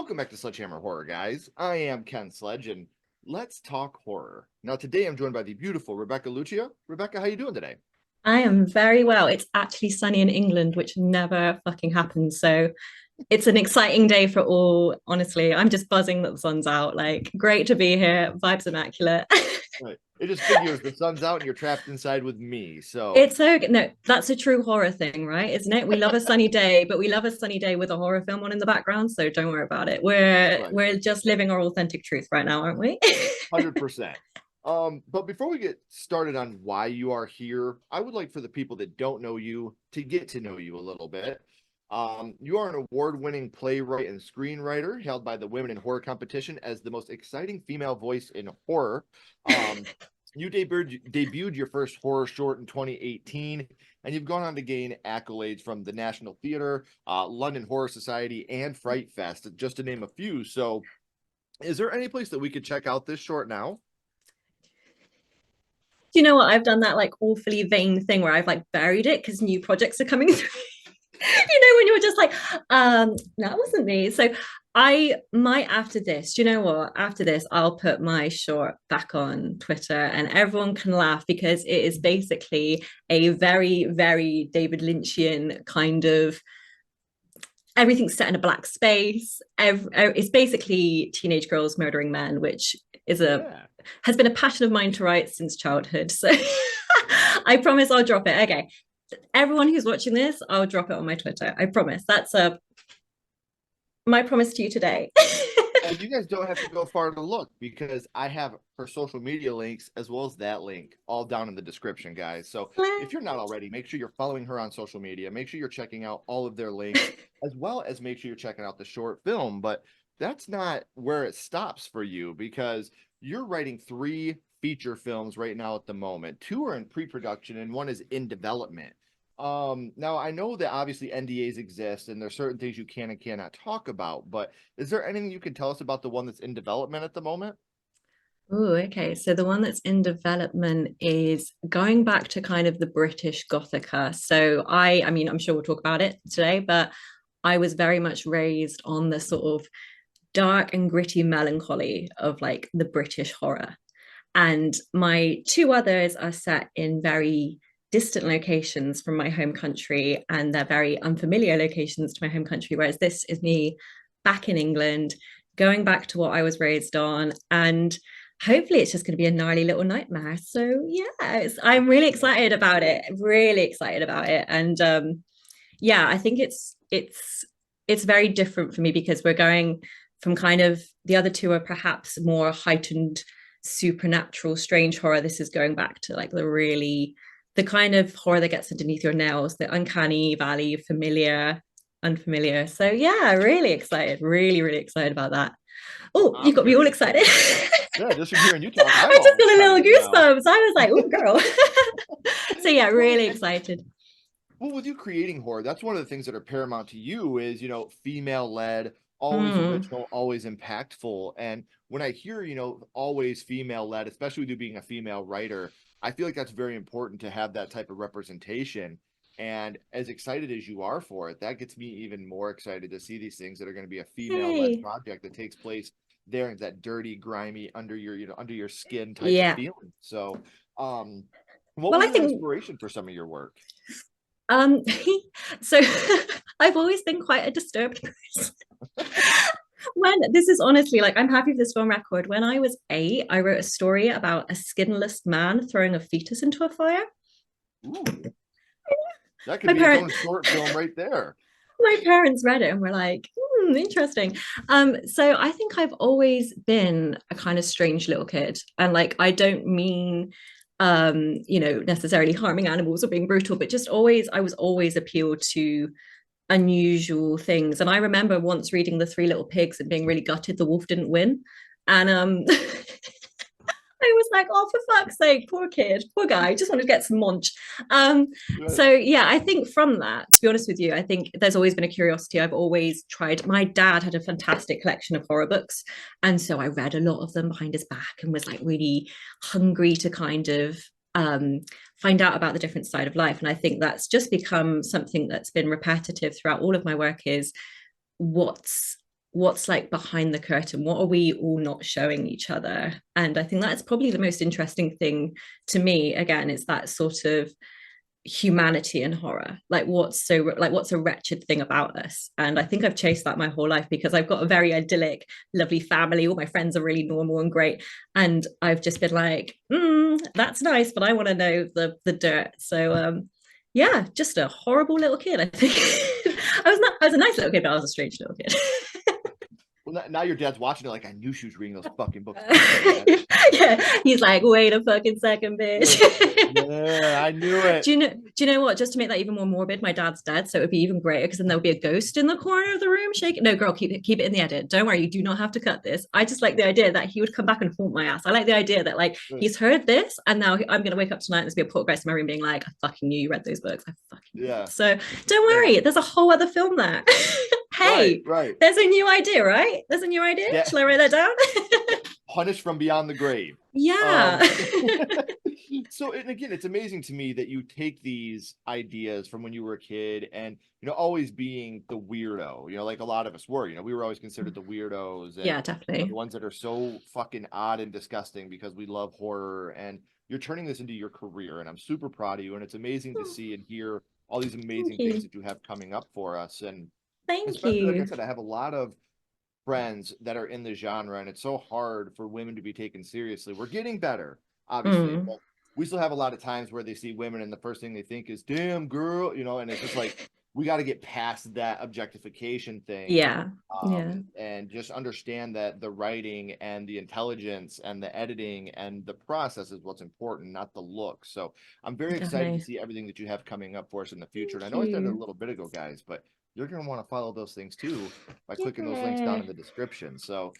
Welcome back to Sledgehammer Horror, guys. I am Ken Sledge, and let's talk horror. Now, today I'm joined by the beautiful Rebecca Lucia. Rebecca, how you doing today? I am very well. It's actually sunny in England, which never fucking happens. So it's an exciting day for all. Honestly, I'm just buzzing that the sun's out. Like, great to be here. Vibes immaculate. Right. It just figures the sun's out and you're trapped inside with me. So, It's so no, that's a true horror thing, right? Isn't it? We love a sunny day, but we love a sunny day with a horror film on in the background. So don't worry about it. We're right, we're just living our authentic truth right now, aren't we? 100%. But before we get started on why you are here, I would like for the people that don't know you to get to know you a little bit. You are an award-winning playwright and screenwriter held by the Women in Horror competition as the most exciting female voice in horror. You debuted your first horror short in 2018, and you've gone on to gain accolades from the National Theatre, London Horror Society, and Fright Fest, just to name a few. So, is there any place that we could check out this short now? Do you know what? I've done that like awfully vain thing where I've like buried it because new projects are coming through. When you were just like, that wasn't me. So I might after this, do you know what? After this, I'll put my short back on Twitter and everyone can laugh because it is basically a very, very David Lynchian kind of everything's set in a black space. It's basically teenage girls murdering men, which is a Yeah. has been a passion of mine to write since childhood. So I promise I'll drop it. Okay. Everyone who's watching this, I'll drop it on my Twitter. I promise. That's my promise to you today. And you guys don't have to go far to look because I have her social media links as well as that link all down in the description, guys. So if you're not already, make sure you're following her on social media. Make sure you're checking out all of their links, as well as make sure you're checking out the short film. But that's not where it stops for you because you're writing three feature films right now at the moment. Two are in pre-production and one is in development. Now I know that obviously NDAs exist and there's certain things you can and cannot talk about, but is there anything you can tell us about the one that's in development at the moment? Oh, okay. So the one that's in development is going back to kind of the British Gothica. So I mean, I'm sure we'll talk about it today, but I was very much raised on the sort of dark and gritty melancholy of like the British horror. And my two others are set in very distant locations from my home country, and they're very unfamiliar locations to my home country. Whereas this is me back in England, going back to what I was raised on. And hopefully it's just going to be a gnarly little nightmare. So yeah, I'm really excited about it. Really excited about it. And yeah, I think it's very different for me because we're going from kind of the other two are perhaps more heightened supernatural strange horror. This is going back to like the kind of horror that gets underneath your nails, the uncanny valley, familiar, unfamiliar. So yeah, really excited, really excited about that. Oh, you I'm got me all very excited. excited. Yeah, just from hearing you talk, I'm I just all got a little excited now. goosebumps. I was like, oh girl. So yeah, Well, really and excited. well, with you creating horror, that's one of the things that are paramount to you is, female led, always Mm. original, always impactful. And when I hear, always female led, especially with you being a female writer, I feel like that's very important to have that type of representation. And as excited as you are for it, that gets me even more excited to see these things that are going to be a female led Hey. project that takes place there in that dirty, grimy, under your skin type of Yeah. feeling. So, what Well, was I your think inspiration for some of your work? um so I've always been quite a disturbed person. When this is honestly like I'm happy for this film record. When I was 8, I wrote a story about a skinless man throwing a fetus into a fire. Ooh, that could My be its parent own short film right there. my parents read it and were like, interesting. So I think I've always been a kind of strange little kid. And like I don't mean necessarily harming animals or being brutal, but just always I was always appealed to unusual things. And I remember once reading The Three Little Pigs and being really gutted the wolf didn't win. And I was like, oh, for fuck's sake, poor kid, poor guy, just wanted to get some munch. Um, Right. so yeah, I think from that, to be honest with you, I think there's always been a curiosity. I've always tried. My dad had a fantastic collection of horror books, and so I read a lot of them behind his back and was like really hungry to kind of um, find out about the different side of life. And I think that's just become something that's been repetitive throughout all of my work is what's what's like behind the curtain, what are we all not showing each other? And I think that's probably the most interesting thing to me. Again, it's that sort of humanity and horror, like what's a wretched thing about us. And I think I've chased that my whole life because I've got a very idyllic, lovely family, all my friends are really normal and great, and I've just been like, that's nice, but I want to know the dirt. So yeah, just a horrible little kid, I think. I was a nice little kid, but I was a strange little kid. Well, now your dad's watching it like, I knew she was reading those fucking books. Yeah, he's like, wait a fucking second, bitch. Yeah, I knew it. Do you know what? Just to make that even more morbid, my dad's dead, so it would be even greater because then there'll be a ghost in the corner of the room shaking. No, girl, keep it in the edit. Don't worry, you do not have to cut this. I just like the idea that he would come back and haunt my ass. I like the idea that like he's heard this and now I'm gonna wake up tonight and there's be a poltergeist in my room being like, I fucking knew you read those books. I fucking yeah. So don't worry, there's a whole other film there. Hey, right. There's a new idea, right? There's a new idea. Yeah. Shall I write that down? Punished from beyond the grave. Yeah. So, and again, it's amazing to me that you take these ideas from when you were a kid and, always being the weirdo, like a lot of us were, we were always considered the weirdos. And, yeah, definitely. The ones that are so fucking odd and disgusting because we love horror, and you're turning this into your career. And I'm super proud of you. And it's amazing to see and hear all these amazing things that you have coming up for us. And especially, like I said, I have a lot of friends that are in the genre, and it's so hard for women to be taken seriously. We're getting better, obviously, but we still have a lot of times where they see women and the first thing they think is, damn girl, and it's just like, we got to get past that objectification thing. Yeah. And just understand that the writing and the intelligence and the editing and the process is what's important, not the look. So I'm very excited to see everything that you have coming up for us in the future. And I know I said it a little bit ago, guys, but you're going to want to follow those things too by clicking those links down in the description. So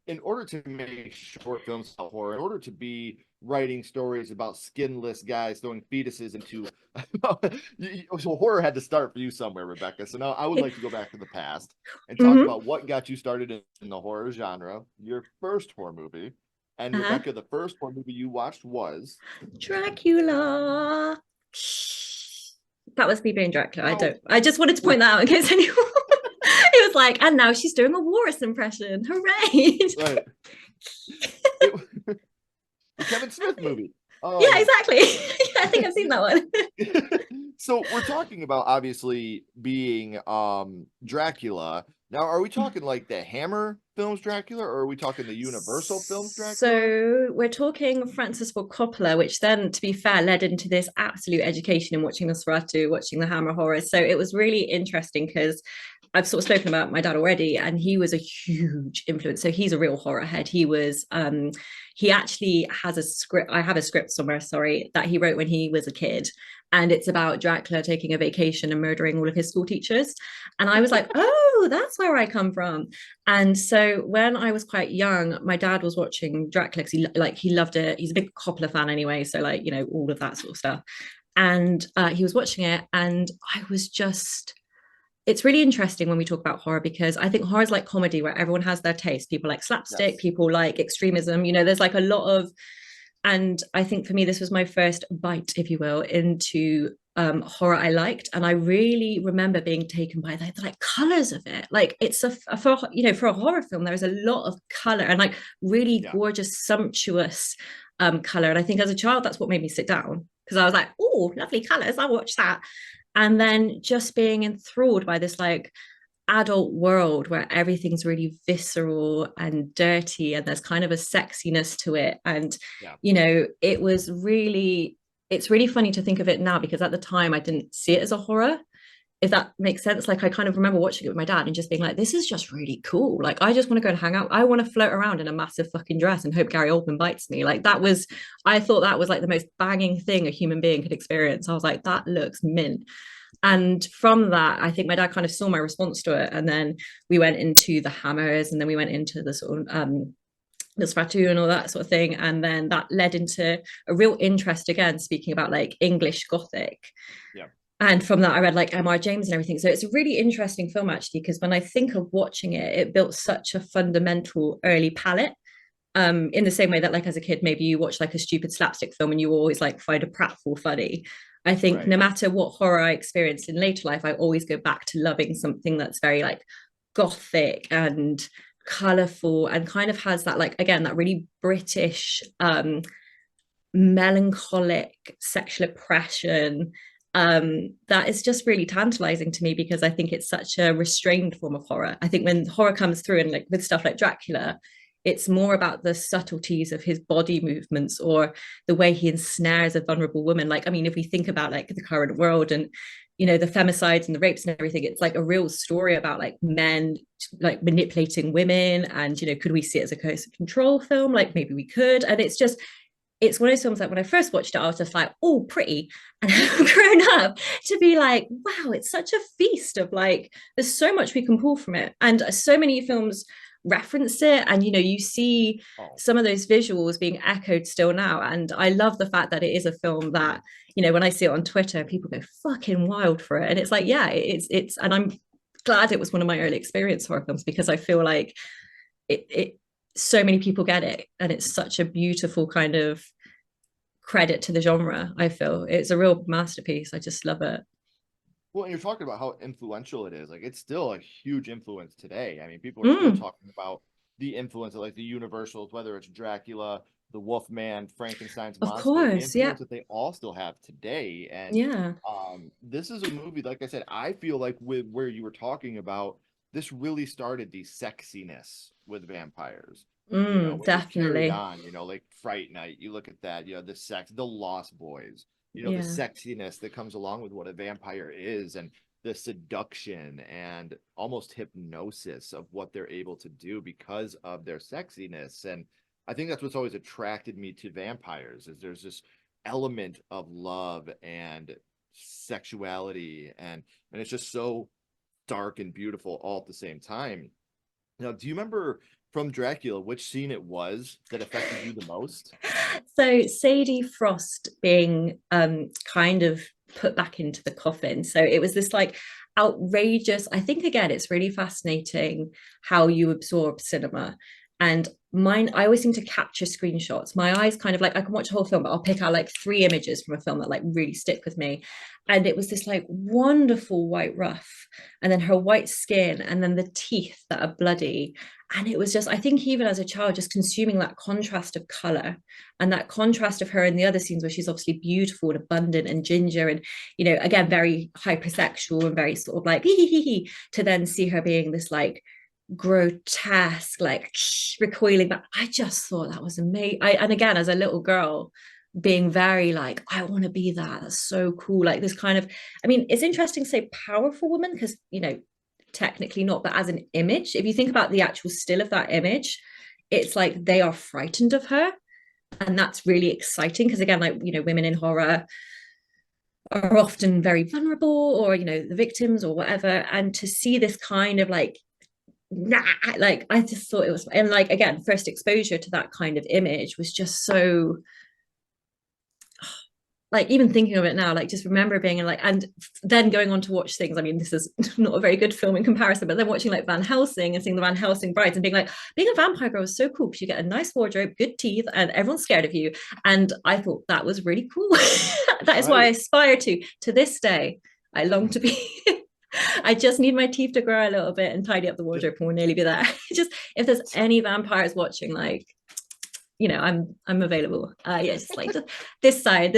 in order to make short films about horror, in order to be writing stories about skinless guys throwing fetuses into so horror had to start for you somewhere, Rebecca. So now I would like to go back to the past and talk about what got you started in the horror genre, your first horror movie. And Rebecca, the first horror movie you watched was Dracula. That was me being Dracula. I just wanted to point that out in case anyone it was like, and now she's doing a Walrus impression. Hooray! Right. The Kevin Smith movie. Yeah, exactly. I think I've seen that one. So we're talking about obviously being Dracula. Now, are we talking like the Hammer films Dracula, or are we talking the Universal films Dracula? So we're talking Francis Ford Coppola, which then, to be fair, led into this absolute education in watching Nosferatu, watching the Hammer horror. So it was really interesting because I've sort of spoken about my dad already, and he was a huge influence. So he's a real horror head. He actually has a script. I have a script somewhere, sorry, that he wrote when he was a kid. And it's about Dracula taking a vacation and murdering all of his school teachers. And I was like, oh, that's where I come from. And so when I was quite young, my dad was watching Dracula because he loved it. He's a big Coppola fan anyway. So all of that sort of stuff. And he was watching it, and I was just... It's really interesting when we talk about horror, because I think horror is like comedy where everyone has their taste. People like slapstick, people like extremism, there's like a lot of, and I think for me, this was my first bite, if you will, into horror I liked. And I really remember being taken by the like colors of it. Like it's for a horror film, there is a lot of color and like really gorgeous, sumptuous color. And I think as a child, that's what made me sit down, because I was like, oh, lovely colors, I'll watch that. And then just being enthralled by this like adult world where everything's really visceral and dirty, and there's kind of a sexiness to it. And it's really funny to think of it now, because at the time I didn't see it as a horror, if that makes sense. Like I kind of remember watching it with my dad and just being like, this is just really cool. Like I just want to go and hang out. I want to float around in a massive fucking dress and hope Gary Oldman bites me. Like I thought that was like the most banging thing a human being could experience. I was like, that looks mint. And from that, I think my dad kind of saw my response to it. And then we went into the Hammers, and then we went into the sort of the Nosferatu and all that sort of thing. And then that led into a real interest, again, speaking about like English Gothic. Yeah. And from that, I read like M.R. James and everything. So it's a really interesting film, actually, because when I think of watching it, it built such a fundamental early palette. In the same way that like as a kid, maybe you watch like a stupid slapstick film and you always like find a pratfall funny. I think no matter what horror I experienced in later life, I always go back to loving something that's very like gothic and colorful, and kind of has that, like, again, that really British melancholic sexual oppression, that is just really tantalizing to me, because I think it's such a restrained form of horror. I think when horror comes through, and like with stuff like Dracula, it's more about the subtleties of his body movements, or the way he ensnares a vulnerable woman. Like, I mean, if we think about like the current world, and the femicides and the rapes and everything, it's like a real story about like men like manipulating women. And could we see it as a coercive control film? Like, maybe we could. And it's one of those films that when I first watched it, I was just like, oh, pretty. And I've grown up to be like, wow, it's such a feast of, like, there's so much we can pull from it. And so many films reference it. And, you see some of those visuals being echoed still now. And I love the fact that it is a film that, when I see it on Twitter, people go fucking wild for it. And it's like, yeah, and I'm glad it was one of my early experience horror films, because I feel like it so many people get it, and it's such a beautiful kind of credit to the genre. I feel it's a real masterpiece. I just love it. Well, and you're talking about how influential it is. Like, it's still a huge influence today. I mean, people are still talking about the influence of like the Universals, whether it's Dracula, the Wolfman, Frankenstein's Of monster, the course, yeah. influence that they all still have today. And Yeah. this is a movie, like I said, I feel like with where you were talking about, this really started the sexiness with vampires. It carried Definitely. on, like Fright Night. You look at that, the sex, the Lost Boys, the Yeah. sexiness that comes along with what a vampire is, and the seduction and almost hypnosis of what they're able to do because of their sexiness. And I think that's what's always attracted me to vampires, is there's this element of love and sexuality, and it's just so dark and beautiful all at the same time. Now, do you remember from Dracula which scene it was that affected you the most? So Sadie Frost being kind of put back into the coffin. So it was this like outrageous, I think, again, it's really fascinating how you absorb cinema. And mine, I always seem to capture screenshots. My eyes kind of like, I can watch a whole film, but I'll pick out like 3 images from a film that like really stick with me. And it was this like wonderful white ruff, and then her white skin, and then the teeth that are bloody. And it was just, I think, even as a child, just consuming that contrast of color, and that contrast of her in the other scenes where she's obviously beautiful and abundant and ginger, and again, very hypersexual and very sort of like to then see her being this like grotesque, like recoiling back. I just thought that was amazing. And again, as a little girl, being very like, I want to be that. That's so cool. Like this kind of, I mean, it's interesting to say powerful woman, because technically not, but as an image, if you think about the actual still of that image, it's like they are frightened of her. And that's really exciting, because again, like women in horror are often very vulnerable, or the victims or whatever. And to see this kind of like, nah, like I just thought it was, and like again, first exposure to that kind of image was just so, like, even thinking of it now, like just remember being in like, and then going on to watch things. I mean, this is not a very good film in comparison, but then watching like Van Helsing and seeing the Van Helsing brides and being like, being a vampire girl is so cool, because you get a nice wardrobe, good teeth, and everyone's scared of you. And I thought that was really cool. That is why I aspire to this day. I long to be. I just need my teeth to grow a little bit and tidy up the wardrobe, and we'll nearly be there. Just if there's any vampires watching, like, I'm available. Yeah, just like this side.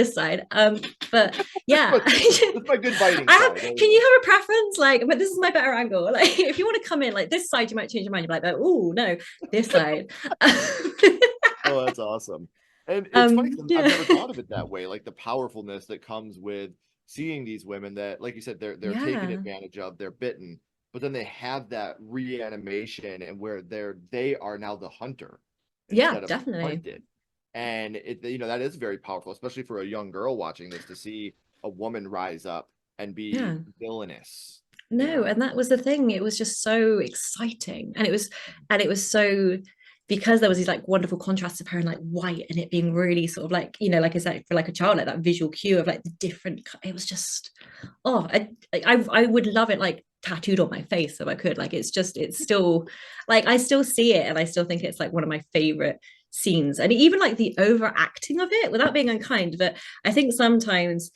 But yeah, that's my good biting side. Can you have a preference? Like, but this is my better angle. Like, if you want to come in like this side, you might change your mind. You're like, oh no, this side. Oh, that's awesome. And it's funny, yeah. I've never thought of it that way. Like the powerfulness that comes with seeing these women that, like you said, they're taken advantage of, they're bitten, but then they have that reanimation, and where they are now the hunter. Yeah, definitely. Hunted. And it, that is very powerful, especially for a young girl watching this, to see a woman rise up and be villainous. No, and that was the thing. It was just so exciting, and it was so, because there was these like wonderful contrasts of her in like white, and it being really sort of like, like I said, for like a child, like that visual cue of like the different. It was just, I would love it like tattooed on my face if I could. Like it's still like I still see it, and I still think it's like one of my favorite scenes. And even like the overacting of it, without being unkind, but I think sometimes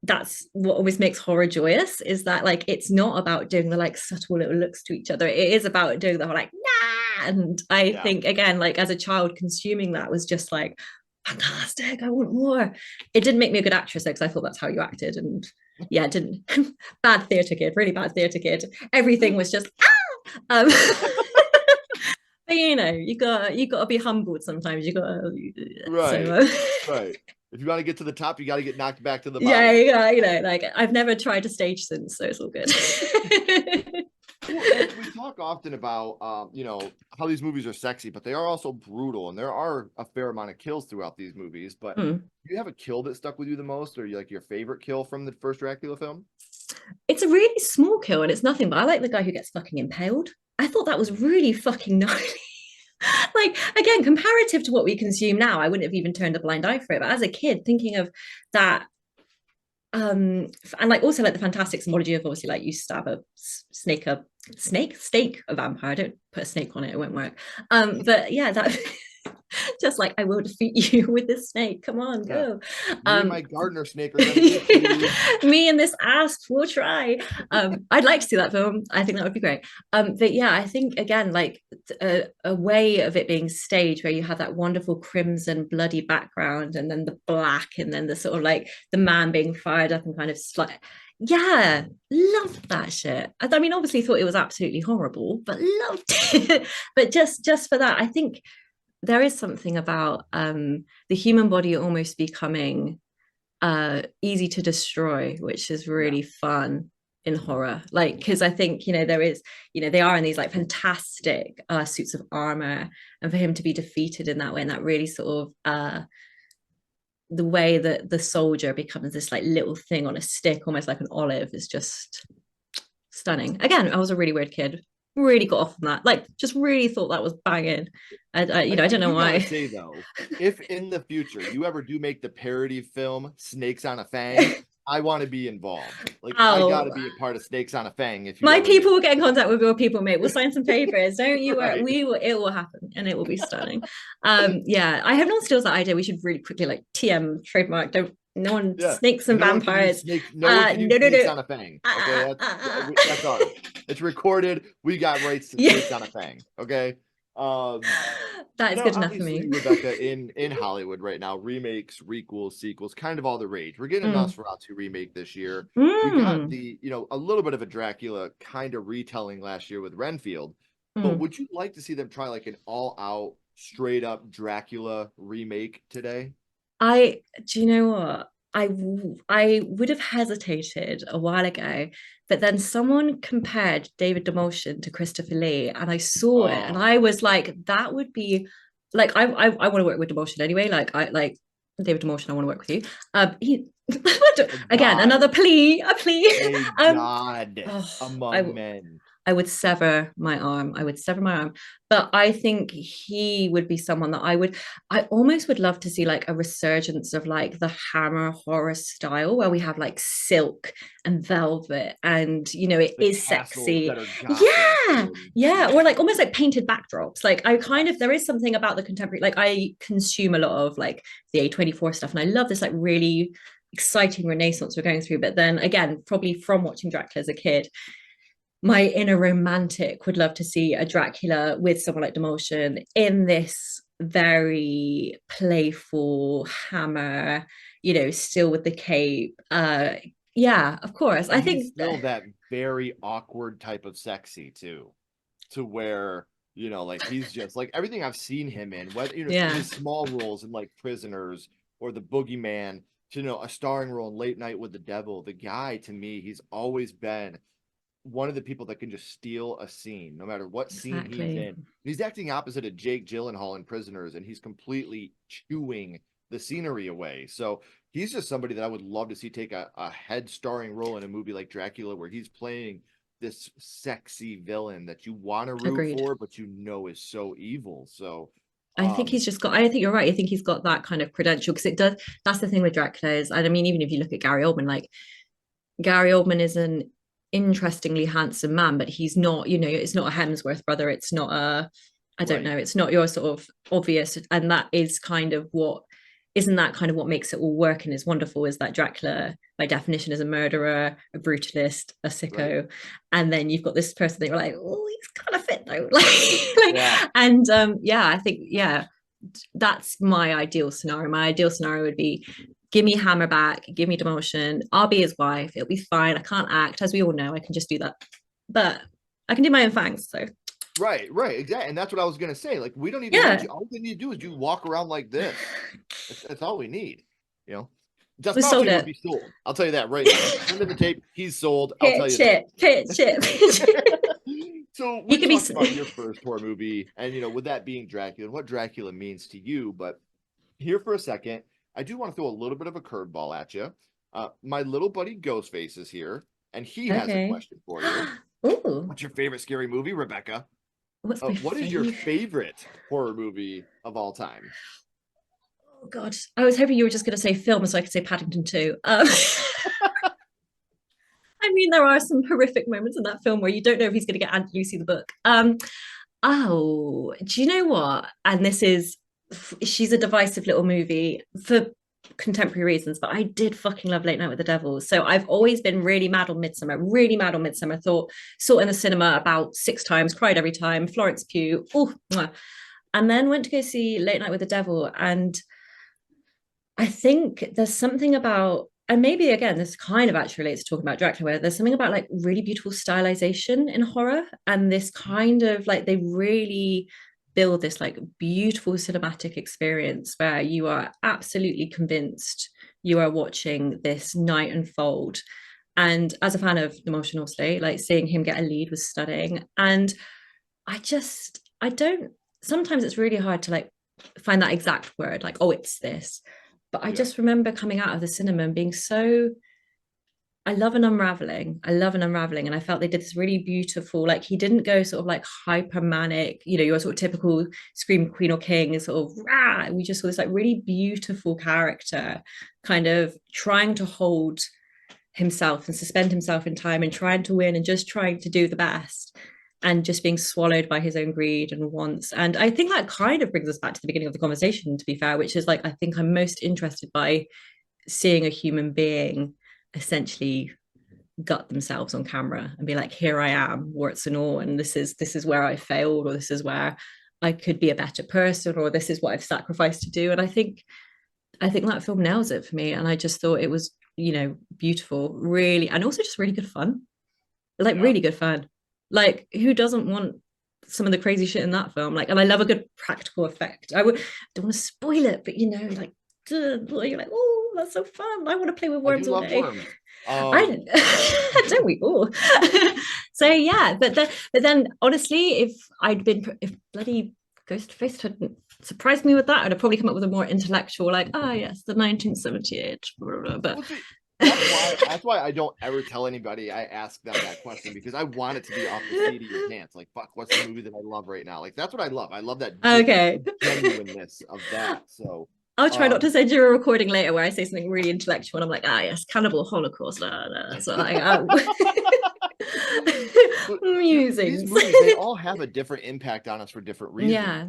that's what always makes horror joyous, is that like it's not about doing the like subtle little looks to each other. It is about doing the whole like nah. And I Yeah. think again, like as a child consuming that was just like fantastic. I want more. It didn't make me a good actress because I thought that's how you acted. And yeah, it didn't. Bad theatre kid, really bad theatre kid. Everything was just um but you know, you got to be humbled sometimes. You got to so Right. Right. If you want to get to the top, you got to get knocked back to the yeah, bottom. yeah, you know, like I've never tried a stage since, so it's all good. Well, and we talk often about, how these movies are sexy, but they are also brutal, and there are a fair amount of kills throughout these movies. But do you have a kill that stuck with you the most, or like your favorite kill from the first Dracula film? It's a really small kill and it's nothing, but I like the guy who gets fucking impaled. I thought that was really fucking gnarly. Like again, comparative to what we consume now, I wouldn't have even turned a blind eye for it. But as a kid, thinking of that, and like also like the fantastic symbology of obviously like you stab a stake a vampire. Don't put a snake on it, it won't work. But yeah, that just like I will defeat you with this snake. Come on, Yeah. go. Me and my gardener snake are gonna get you. Me and this asp will try. I'd like to see that film. I think that would be great. But yeah, I think again, like a way of it being staged where you have that wonderful crimson bloody background and then the black and then the sort of like the man being fired up and kind of like yeah, loved that shit. I mean, obviously thought it was absolutely horrible, but loved it. But just for that, I think there is something about the human body almost becoming easy to destroy, which is really fun in horror. Like, because I think, there is, they are in these like fantastic suits of armor, and for him to be defeated in that way, and that really sort of the way that the soldier becomes this like little thing on a stick, almost like an olive, is just stunning. Again, I was a really weird kid, really got off on that, like just really thought that was banging. I don't know do why. gotta say though, if in the future you ever do make the parody film Snakes on a Fang, I want to be involved. Like I gotta Oh, be a part of Snakes on a Fang if you my ever make people will get in contact with your people, mate. We'll sign some papers. Don't you worry. right. We will. It will happen, and it will be stunning. Yeah, I have no one steals that idea. We should really quickly like TM trademark. Don't no one Yeah. snakes and No one can use vampires. snake. No one can use No, snakes no. on a fang. Okay, that's ours. It's recorded. We got rights to Yeah. snakes on a fang. Okay. That is good enough for Obviously, me. Rebecca, in Hollywood right now, remakes, requels, sequels, kind of all the rage. We're getting a Nosferatu remake this year. We got a little bit of a Dracula kind of retelling last year with Renfield. But would you like to see them try like an all-out, straight-up Dracula remake today? Do you know what? I would have hesitated a while ago, but then someone compared David Demotion to Christopher Lee, and I saw it, and I Oh, was like, that would be like I want to work with Demotion anyway. Like I like David Demotion, I want to work with you. He a again god, another plea, a plea. a god Oh, among men. I would sever my arm. I would sever my arm. But I think he would be someone that I almost would love to see like a resurgence of like the Hammer horror style where we have like silk and velvet and, it The is castles sexy. that are gothic. Yeah. And, Yeah. Or like almost like painted backdrops. Like there is something about the contemporary, like I consume a lot of like the A24 stuff and I love this like really exciting renaissance we're going through. But then again, probably from watching Dracula as a kid, my inner romantic would love to see a Dracula with someone like Demotion in this very playful Hammer, still with the cape. Yeah, of course. I and he's think still that very awkward type of sexy too, to where like he's just like everything I've seen him in, whether yeah, his small roles in like Prisoners or The Boogeyman, to a starring role in Late Night with the Devil. The guy, to me, he's always been one of the people that can just steal a scene, no matter what scene he's exactly. in. He's acting opposite of Jake Gyllenhaal in Prisoners, and he's completely chewing the scenery away. So he's just somebody that I would love to see take a head starring role in a movie like Dracula, where he's playing this sexy villain that you want to root Agreed. for, but is so evil. So I think you're right. I think he's got that kind of credential because it does. That's the thing with Dracula is, and I mean, even if you look at Gary Oldman, like Gary Oldman is an interestingly handsome man, but he's not, it's not a Hemsworth brother. It's not a, I don't right. know, it's not your sort of obvious. And that is kind of what isn't that kind of what makes it all work and is wonderful, is that Dracula by definition is a murderer, a brutalist, a sicko, right? And then you've got this person that you're like, oh, he's kind of fit though. And yeah, I think, yeah, that's my ideal scenario. My ideal scenario would be, give me Hammer back, give me Demotion, I'll be his wife, it'll be fine. I can't act, as we all know, I can just do that, but I can do my own fangs. So right, exactly. And that's what I was gonna say. Like, we don't even need you. All we need to do is you walk around like this. That's all we need, you know. Dustmouthing would be sold. I'll tell you that right now. End of the tape, he's sold. I'll tell you that. So we talked about your first horror movie, and you know, with that being Dracula and what Dracula means to you. But here for a second, I do want to throw a little bit of a curveball at you. My little buddy Ghostface is here, and he has a question for you. Ooh. What's your favorite scary movie, Rebecca? What is your favorite horror movie of all time? Oh God, I was hoping you were just going to say film so I could say Paddington 2. I mean, there are some horrific moments in that film where you don't know if he's going to get Aunt Lucy the book. Oh, do you know what? And she's a divisive little movie for contemporary reasons, but I did fucking love Late Night with the Devil. So I've always been really mad on Midsummer, really mad on Midsummer. Saw it in the cinema about 6 times, cried every time. Florence Pugh, and then went to go see Late Night with the Devil. And I think there's something about, and maybe again, this kind of actually relates to talking about Dracula, where there's something about like really beautiful stylization in horror, and this kind of like, they really build this like beautiful cinematic experience where you are absolutely convinced you are watching this night unfold. And as a fan of Emotion, obviously, like seeing him get a lead was stunning. And I don't, sometimes it's really hard to like find that exact word, like, oh, it's this. But I just remember coming out of the cinema and being so, I love an unraveling. And I felt they did this really beautiful, like he didn't go sort of like hyper manic, you know, your sort of typical Scream Queen or King is sort of rah. We just saw this like really beautiful character kind of trying to hold himself and suspend himself in time and trying to win and just trying to do the best and just being swallowed by his own greed and wants. And I think that kind of brings us back to the beginning of the conversation, to be fair, which is like, I think I'm most interested by seeing a human being essentially gut themselves on camera and be like, here I am, warts and all, and this is where I failed, or this is where I could be a better person, or this is what I've sacrificed to do. And I think that film nails it for me. And I just thought it was, you know, beautiful, really, and also just really good fun. Like really good fun. Like, who doesn't want some of the crazy shit in that film? Like, and I love a good practical effect. Don't want to spoil it, but you know, like, you're like, oh, that's so fun. I want to play with worms all day. Worms. Don't we all? So yeah, but then honestly, if bloody Ghostface hadn't surprised me with that, I'd have probably come up with a more intellectual, like, yes, the 1978. But that's why I don't ever tell anybody I ask them that question, because I want it to be off the seat of your pants. Like, fuck, what's the movie that I love right now? Like, that's what I love. I love that genuineness of that. So I'll try not to send you a recording later where I say something really intellectual and I'm like, yes, Cannibal Holocaust. So these movies, they all have a different impact on us for different reasons. Yeah.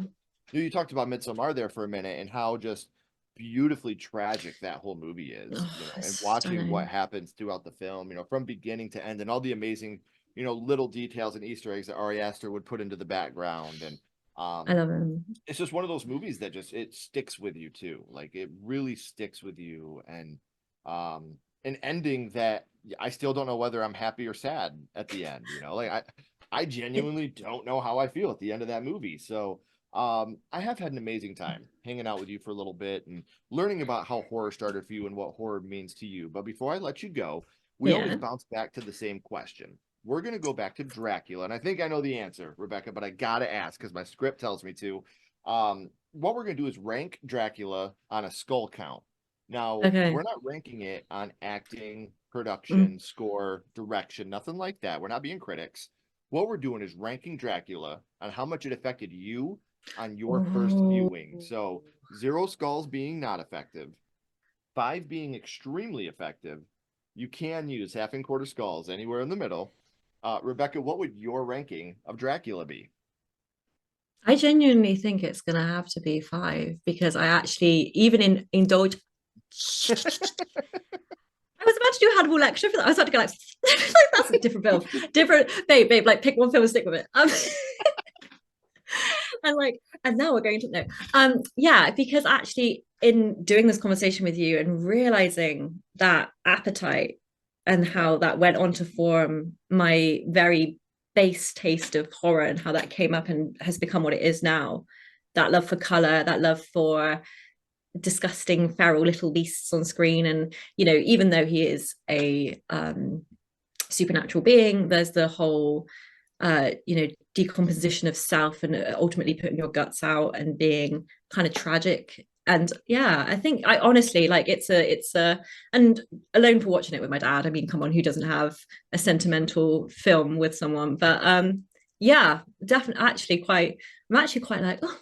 You talked about Midsommar there for a minute and how just beautifully tragic that whole movie is, you know, and watching what happens throughout the film, you know, from beginning to end, and all the amazing, you know, little details and Easter eggs that Ari Aster would put into the background. And I love him. It's just one of those movies that just, it sticks with you too. Like, it really sticks with you. And an ending that I still don't know whether I'm happy or sad at the end, you know, like I genuinely don't know how I feel at the end of that movie. So I have had an amazing time hanging out with you for a little bit and learning about how horror started for you and what horror means to you. But before I let you go, we always bounce back to the same question. We're going to go back to Dracula. And I think I know the answer, Rebecca, but I got to ask because my script tells me to. What we're going to do is rank Dracula on a skull count. Now, we're not ranking it on acting, production, score, direction, nothing like that. We're not being critics. What we're doing is ranking Dracula on how much it affected you on your first viewing. So 0 skulls being not effective, 5 being extremely effective. You can use half and quarter skulls anywhere in the middle. Rebecca, what would your ranking of Dracula be? I genuinely think it's gonna have to be 5 because I actually even indulge. I was about to do a Hannibal lecture for that. I was about to go like, like that's a different film, different babe. Like pick one film and stick with it. And like, and now we're going to know. Yeah, because actually, in doing this conversation with you and realizing that appetite and how that went on to form my very base taste of horror and how that came up and has become what it is now, that love for color, that love for disgusting feral little beasts on screen, and even though he is a supernatural being, there's the whole decomposition of self and ultimately putting your guts out and being kind of tragic. And yeah, I think I honestly like it's a and alone for watching it with my dad. I mean, come on, who doesn't have a sentimental film with someone? But yeah, definitely I'm actually quite like, oh,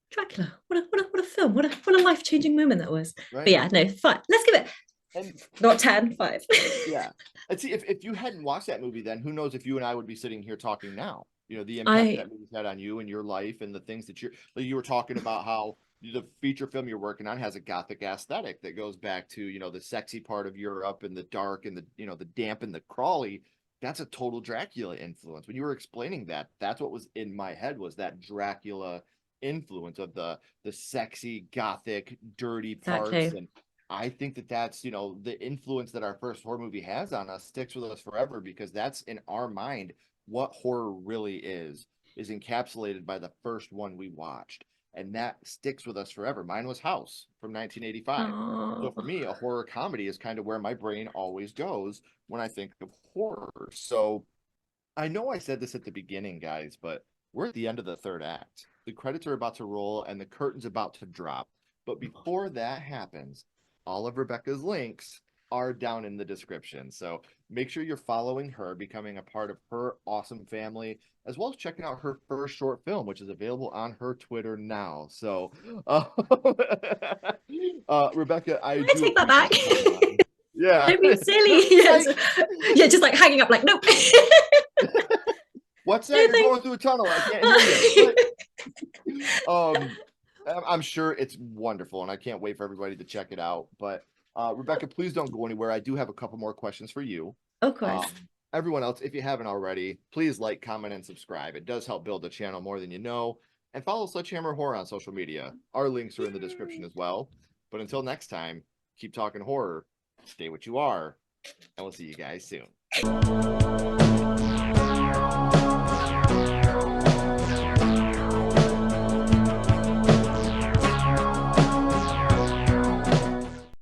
Dracula, what a film, what a life-changing moment that was. But Right. yeah, no, fine. Let's give it And not 10, 5. yeah. And see, if you hadn't watched that movie, then who knows if you and I would be sitting here talking now? You know, the impact I that movie's had on you and your life and the things that like you were talking about how the feature film you're working on has a gothic aesthetic that goes back to, the sexy part of Europe and the dark and the damp and the crawly. That's a total Dracula influence. When you were explaining that, that's what was in my head was that Dracula influence of the sexy, gothic, dirty parts. exactly. And I think that that's, the influence that our first horror movie has on us sticks with us forever because that's in our mind what horror really is encapsulated by the first one we watched. And that sticks with us forever. Mine was House from 1985. So Oh, for me, a horror comedy is kind of where my brain always goes when I think of horror. So I know I said this at the beginning, guys, but we're at the end of the third act. The credits are about to roll and the curtain's about to drop. But before that happens, all of Rebecca's links are down in the description. So make sure you're following her, becoming a part of her awesome family, as well as checking out her first short film, which is available on her Twitter now. So, Rebecca, I I do take that appreciate back. you coming on. Yeah. Don't be silly. Psych. Yeah, just like hanging up, like, nope. What's that? No You're thanks. going through a tunnel. I can't hear you. What? Um, I'm sure it's wonderful, and I can't wait for everybody to check it out. But Rebecca, please don't go anywhere. I do have a couple more questions for you. Of Um, course. Everyone else, if you haven't already, please like, comment, and subscribe. It does help build the channel more than you know. And follow Sledgehammer Horror on social media. Our links are in the description as well. But until next time, keep talking horror, stay what you are, and we'll see you guys soon.